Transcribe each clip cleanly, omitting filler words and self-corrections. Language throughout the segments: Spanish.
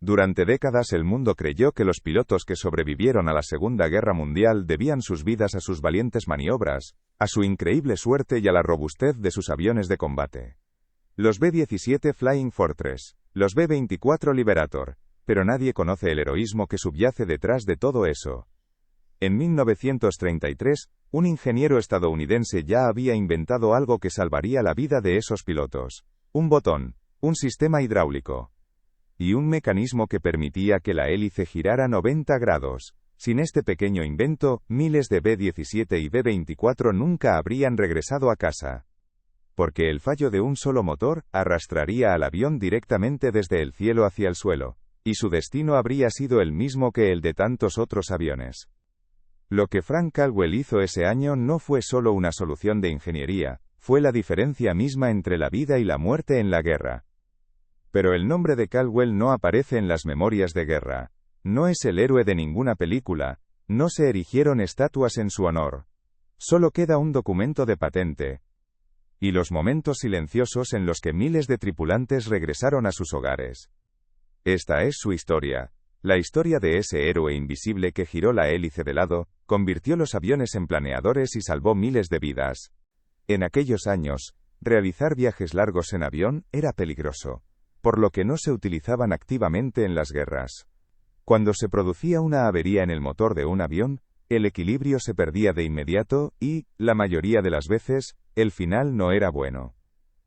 Durante décadas el mundo creyó que los pilotos que sobrevivieron a la Segunda Guerra Mundial debían sus vidas a sus valientes maniobras, a su increíble suerte y a la robustez de sus aviones de combate. Los B-17 Flying Fortress, los B-24 Liberator, pero nadie conoce el heroísmo que subyace detrás de todo eso. En 1933, un ingeniero estadounidense ya había inventado algo que salvaría la vida de esos pilotos. Un botón, un sistema hidráulico y un mecanismo que permitía que la hélice girara 90 grados. Sin este pequeño invento, miles de B-17 y B-24 nunca habrían regresado a casa. Porque el fallo de un solo motor arrastraría al avión directamente desde el cielo hacia el suelo, y su destino habría sido el mismo que el de tantos otros aviones. Lo que Frank Caldwell hizo ese año no fue solo una solución de ingeniería, fue la diferencia misma entre la vida y la muerte en la guerra. Pero el nombre de Caldwell no aparece en las memorias de guerra. No es el héroe de ninguna película, no se erigieron estatuas en su honor. Solo queda un documento de patente. Y los momentos silenciosos en los que miles de tripulantes regresaron a sus hogares. Esta es su historia. La historia de ese héroe invisible que giró la hélice de lado, convirtió los aviones en planeadores y salvó miles de vidas. En aquellos años, realizar viajes largos en avión era peligroso, por lo que no se utilizaban activamente en las guerras. Cuando se producía una avería en el motor de un avión, el equilibrio se perdía de inmediato y, la mayoría de las veces, el final no era bueno.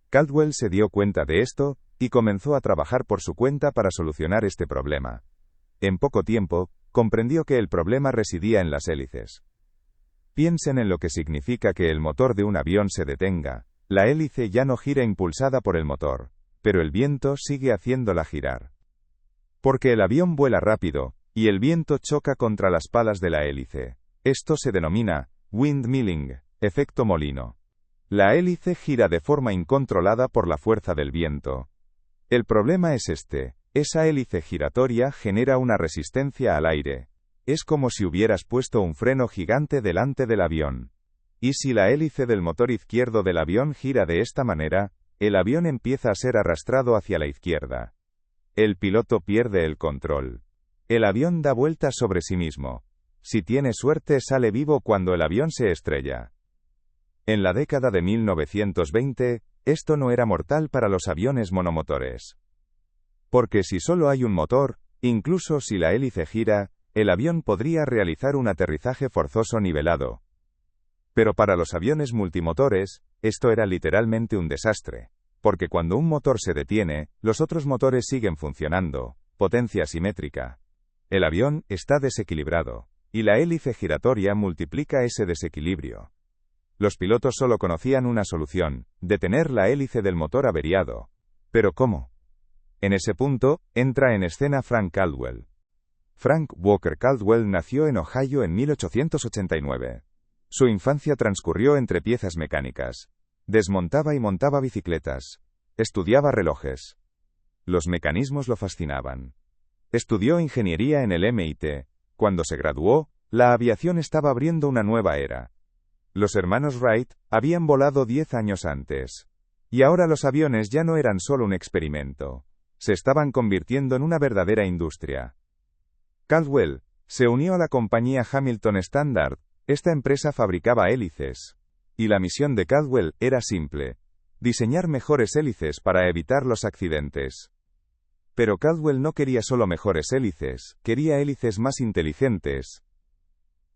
Caldwell se dio cuenta de esto, y comenzó a trabajar por su cuenta para solucionar este problema. En poco tiempo, comprendió que el problema residía en las hélices. Piensen en lo que significa que el motor de un avión se detenga. La hélice ya no gira impulsada por el motor, pero el viento sigue haciéndola girar. Porque el avión vuela rápido, y el viento choca contra las palas de la hélice. Esto se denomina windmilling, efecto molino. La hélice gira de forma incontrolada por la fuerza del viento. El problema es este: esa hélice giratoria genera una resistencia al aire. Es como si hubieras puesto un freno gigante delante del avión. Y si la hélice del motor izquierdo del avión gira de esta manera, el avión empieza a ser arrastrado hacia la izquierda. El piloto pierde el control. El avión da vueltas sobre sí mismo. Si tiene suerte sale vivo cuando el avión se estrella. En la década de 1920, esto no era mortal para los aviones monomotores. Porque si solo hay un motor, incluso si la hélice gira, el avión podría realizar un aterrizaje forzoso nivelado. Pero para los aviones multimotores, esto era literalmente un desastre. Porque cuando un motor se detiene, los otros motores siguen funcionando, potencia simétrica. El avión está desequilibrado, y la hélice giratoria multiplica ese desequilibrio. Los pilotos solo conocían una solución: detener la hélice del motor averiado. ¿Pero cómo? En ese punto, entra en escena Frank Caldwell. Frank Walker Caldwell nació en Ohio en 1889. Su infancia transcurrió entre piezas mecánicas. Desmontaba y montaba bicicletas. Estudiaba relojes. Los mecanismos lo fascinaban. Estudió ingeniería en el MIT. Cuando se graduó, la aviación estaba abriendo una nueva era. Los hermanos Wright habían volado 10 años antes. Y ahora los aviones ya no eran solo un experimento. Se estaban convirtiendo en una verdadera industria. Caldwell se unió a la compañía Hamilton Standard. Esta empresa fabricaba hélices. Y la misión de Caldwell era simple: diseñar mejores hélices para evitar los accidentes. Pero Caldwell no quería solo mejores hélices, quería hélices más inteligentes.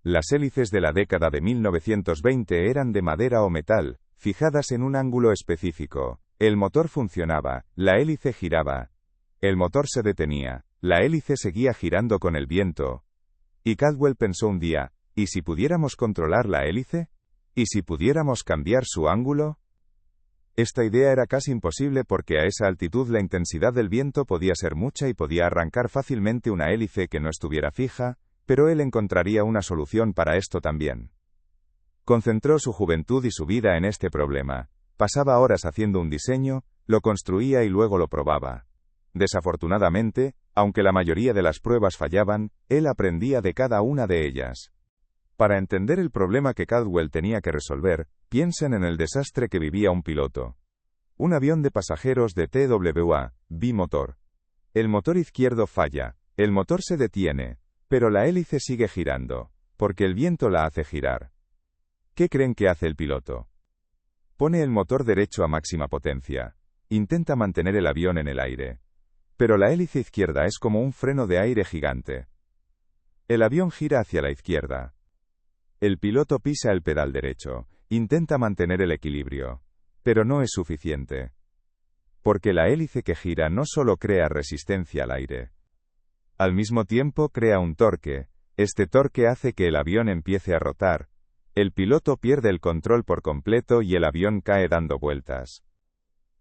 Las hélices de la década de 1920 eran de madera o metal, fijadas en un ángulo específico. El motor funcionaba, la hélice giraba. El motor se detenía, la hélice seguía girando con el viento. Y Caldwell pensó un día: ¿y si pudiéramos controlar la hélice? ¿Y si pudiéramos cambiar su ángulo? Esta idea era casi imposible porque a esa altitud la intensidad del viento podía ser mucha y podía arrancar fácilmente una hélice que no estuviera fija, pero él encontraría una solución para esto también. Concentró su juventud y su vida en este problema. Pasaba horas haciendo un diseño, lo construía y luego lo probaba. Desafortunadamente, aunque la mayoría de las pruebas fallaban, él aprendía de cada una de ellas. Para entender el problema que Caldwell tenía que resolver, piensen en el desastre que vivía un piloto. Un avión de pasajeros de TWA, bimotor. El motor izquierdo falla, el motor se detiene, pero la hélice sigue girando, porque el viento la hace girar. ¿Qué creen que hace el piloto? Pone el motor derecho a máxima potencia. Intenta mantener el avión en el aire. Pero la hélice izquierda es como un freno de aire gigante. El avión gira hacia la izquierda. El piloto pisa el pedal derecho, intenta mantener el equilibrio. Pero no es suficiente. Porque la hélice que gira no solo crea resistencia al aire. Al mismo tiempo crea un torque. Este torque hace que el avión empiece a rotar. El piloto pierde el control por completo y el avión cae dando vueltas.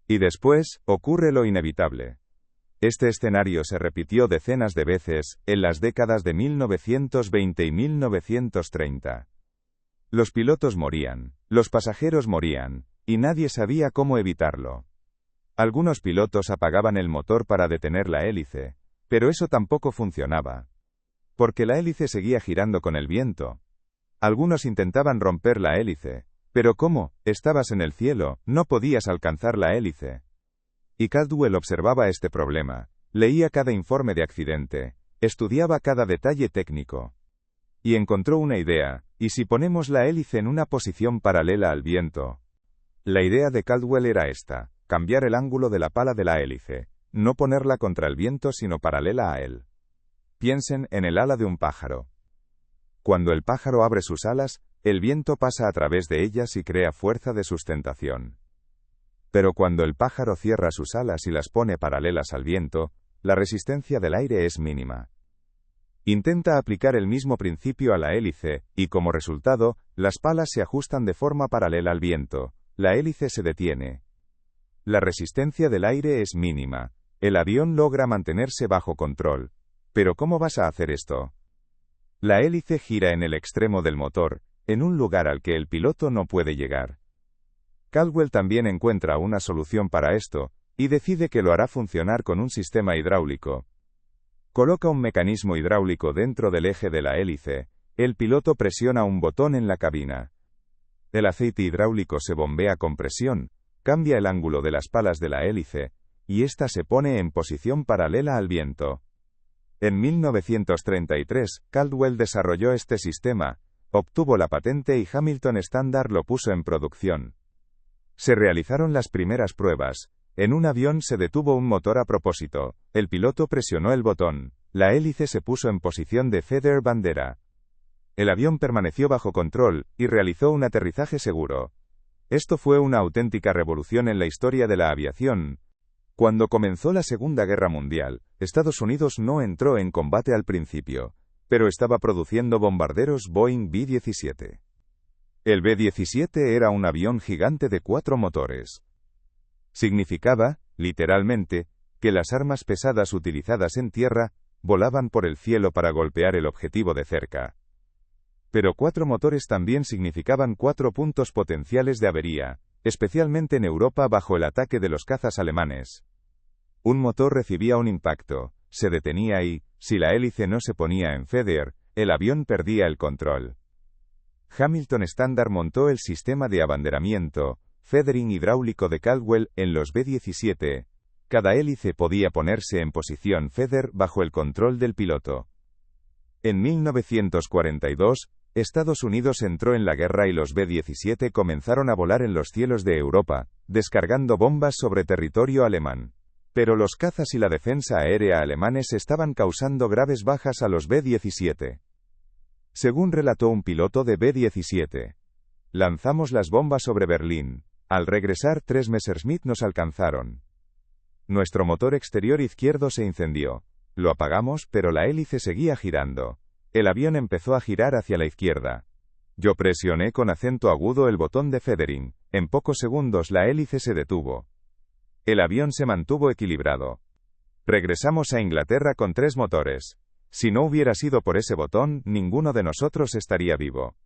Y después, ocurre lo inevitable. Este escenario se repitió decenas de veces, en las décadas de 1920 y 1930. Los pilotos morían, los pasajeros morían, y nadie sabía cómo evitarlo. Algunos pilotos apagaban el motor para detener la hélice, pero eso tampoco funcionaba. Porque la hélice seguía girando con el viento. Algunos intentaban romper la hélice, pero ¿cómo? Estabas en el cielo, no podías alcanzar la hélice. Y Caldwell observaba este problema, leía cada informe de accidente, estudiaba cada detalle técnico. Y encontró una idea, ¿y si ponemos la hélice en una posición paralela al viento? La idea de Caldwell era esta, cambiar el ángulo de la pala de la hélice, no ponerla contra el viento sino paralela a él. Piensen en el ala de un pájaro. Cuando el pájaro abre sus alas, el viento pasa a través de ellas y crea fuerza de sustentación. Pero cuando el pájaro cierra sus alas y las pone paralelas al viento, la resistencia del aire es mínima. Intenta aplicar el mismo principio a la hélice, y como resultado, las palas se ajustan de forma paralela al viento, la hélice se detiene. La resistencia del aire es mínima, el avión logra mantenerse bajo control. ¿Pero cómo vas a hacer esto? La hélice gira en el extremo del motor, en un lugar al que el piloto no puede llegar. Caldwell también encuentra una solución para esto, y decide que lo hará funcionar con un sistema hidráulico. Coloca un mecanismo hidráulico dentro del eje de la hélice, el piloto presiona un botón en la cabina. El aceite hidráulico se bombea con presión, cambia el ángulo de las palas de la hélice, y ésta se pone en posición paralela al viento. En 1933, Caldwell desarrolló este sistema, obtuvo la patente y Hamilton Standard lo puso en producción. Se realizaron las primeras pruebas. En un avión se detuvo un motor a propósito, el piloto presionó el botón, la hélice se puso en posición de feather bandera. El avión permaneció bajo control, y realizó un aterrizaje seguro. Esto fue una auténtica revolución en la historia de la aviación. Cuando comenzó la Segunda Guerra Mundial, Estados Unidos no entró en combate al principio, pero estaba produciendo bombarderos Boeing B-17. El B-17 era un avión gigante de 4 motores. Significaba, literalmente, que las armas pesadas utilizadas en tierra, volaban por el cielo para golpear el objetivo de cerca. Pero 4 motores también significaban 4 puntos potenciales de avería, especialmente en Europa bajo el ataque de los cazas alemanes. Un motor recibía un impacto, se detenía y, si la hélice no se ponía en feather, el avión perdía el control. Hamilton Standard montó el sistema de abanderamiento, feathering hidráulico de Caldwell en los B-17. Cada hélice podía ponerse en posición feather bajo el control del piloto. En 1942, Estados Unidos entró en la guerra y los B-17 comenzaron a volar en los cielos de Europa, descargando bombas sobre territorio alemán. Pero los cazas y la defensa aérea alemanes estaban causando graves bajas a los B-17. Según relató un piloto de B-17, lanzamos las bombas sobre Berlín. Al regresar 3 Messerschmitt nos alcanzaron. Nuestro motor exterior izquierdo se incendió. Lo apagamos, pero la hélice seguía girando. El avión empezó a girar hacia la izquierda. Yo presioné con acento agudo el botón de feathering. En pocos segundos la hélice se detuvo. El avión se mantuvo equilibrado. Regresamos a Inglaterra con 3 motores. Si no hubiera sido por ese botón, ninguno de nosotros estaría vivo.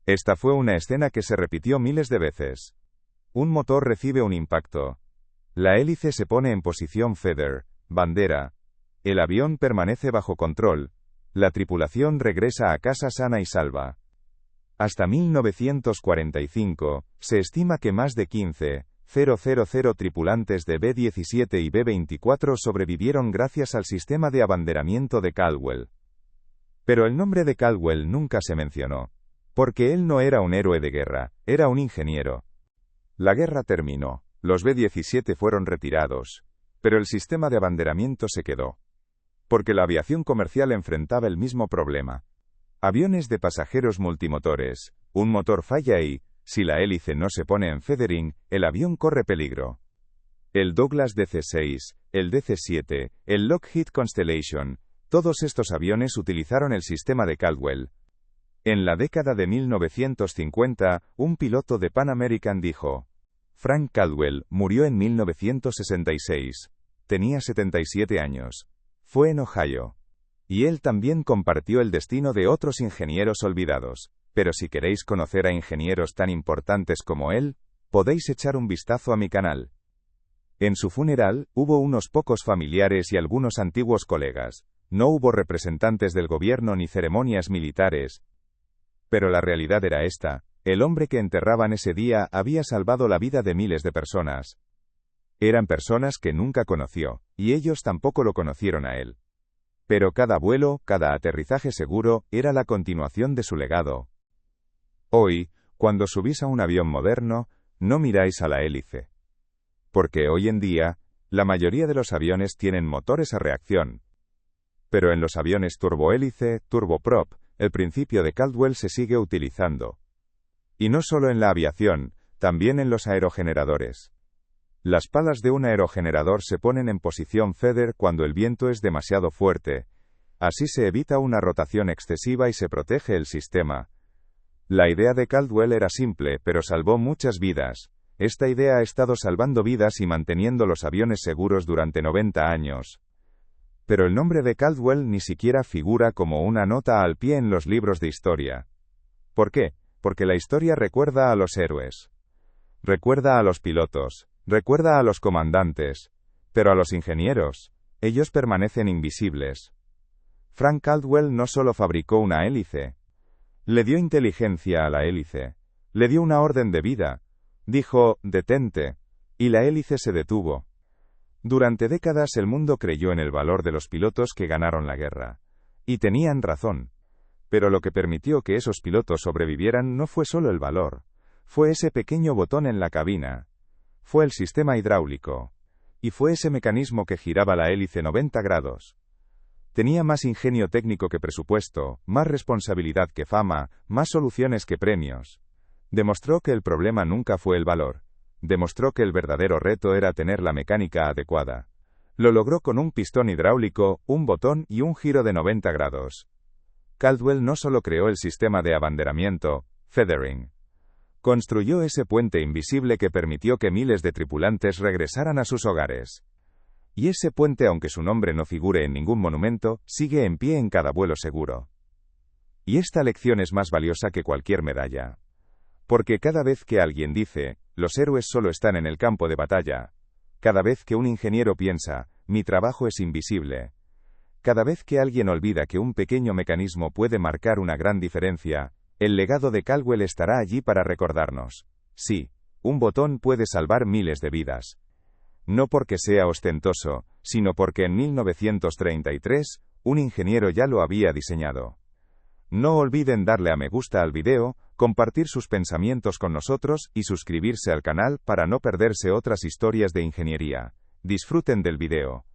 Esta fue una escena que se repitió miles de veces. Un motor recibe un impacto. La hélice se pone en posición feather, bandera. El avión permanece bajo control. La tripulación regresa a casa sana y salva. Hasta 1945, se estima que más de 15, 000 tripulantes de B-17 y B-24 sobrevivieron gracias al sistema de abanderamiento de Caldwell. Pero el nombre de Caldwell nunca se mencionó. Porque él no era un héroe de guerra, era un ingeniero. La guerra terminó, los B-17 fueron retirados, pero el sistema de abanderamiento se quedó. Porque la aviación comercial enfrentaba el mismo problema. Aviones de pasajeros multimotores, un motor falla y, si la hélice no se pone en feathering, el avión corre peligro. El Douglas DC-6, el DC-7, el Lockheed Constellation, todos estos aviones utilizaron el sistema de Caldwell. En la década de 1950, un piloto de Pan American dijo: Frank Caldwell murió en 1966. Tenía 77 años. Fue en Ohio. Y él también compartió el destino de otros ingenieros olvidados. Pero si queréis conocer a ingenieros tan importantes como él, podéis echar un vistazo a mi canal. En su funeral, hubo unos pocos familiares y algunos antiguos colegas. No hubo representantes del gobierno ni ceremonias militares. Pero la realidad era esta: el hombre que enterraban ese día había salvado la vida de miles de personas. Eran personas que nunca conoció, y ellos tampoco lo conocieron a él. Pero cada vuelo, cada aterrizaje seguro, era la continuación de su legado. Hoy, cuando subís a un avión moderno, no miráis a la hélice. Porque hoy en día, la mayoría de los aviones tienen motores a reacción. Pero en los aviones turbohélice, turboprop, el principio de Caldwell se sigue utilizando. Y no solo en la aviación, también en los aerogeneradores. Las palas de un aerogenerador se ponen en posición feather cuando el viento es demasiado fuerte. Así se evita una rotación excesiva y se protege el sistema. La idea de Caldwell era simple, pero salvó muchas vidas. Esta idea ha estado salvando vidas y manteniendo los aviones seguros durante 90 años. Pero el nombre de Caldwell ni siquiera figura como una nota al pie en los libros de historia. ¿Por qué? Porque la historia recuerda a los héroes. Recuerda a los pilotos. Recuerda a los comandantes. Pero a los ingenieros, ellos permanecen invisibles. Frank Caldwell no solo fabricó una hélice. Le dio inteligencia a la hélice. Le dio una orden de vida. Dijo: detente. Y la hélice se detuvo. Durante décadas el mundo creyó en el valor de los pilotos que ganaron la guerra. Y tenían razón. Pero lo que permitió que esos pilotos sobrevivieran no fue solo el valor. Fue ese pequeño botón en la cabina. Fue el sistema hidráulico. Y fue ese mecanismo que giraba la hélice 90 grados. Tenía más ingenio técnico que presupuesto, más responsabilidad que fama, más soluciones que premios. Demostró que el problema nunca fue el valor. Demostró que el verdadero reto era tener la mecánica adecuada. Lo logró con un pistón hidráulico, un botón y un giro de 90 grados. Caldwell no solo creó el sistema de abanderamiento, feathering. Construyó ese puente invisible que permitió que miles de tripulantes regresaran a sus hogares. Y ese puente, aunque su nombre no figure en ningún monumento, sigue en pie en cada vuelo seguro. Y esta lección es más valiosa que cualquier medalla. Porque cada vez que alguien dice: los héroes solo están en el campo de batalla. Cada vez que un ingeniero piensa: mi trabajo es invisible. Cada vez que alguien olvida que un pequeño mecanismo puede marcar una gran diferencia, el legado de Caldwell estará allí para recordarnos. Sí, un botón puede salvar miles de vidas. No porque sea ostentoso, sino porque en 1933, un ingeniero ya lo había diseñado. No olviden darle a me gusta al video, compartir sus pensamientos con nosotros y suscribirse al canal para no perderse otras historias de ingeniería. Disfruten del video.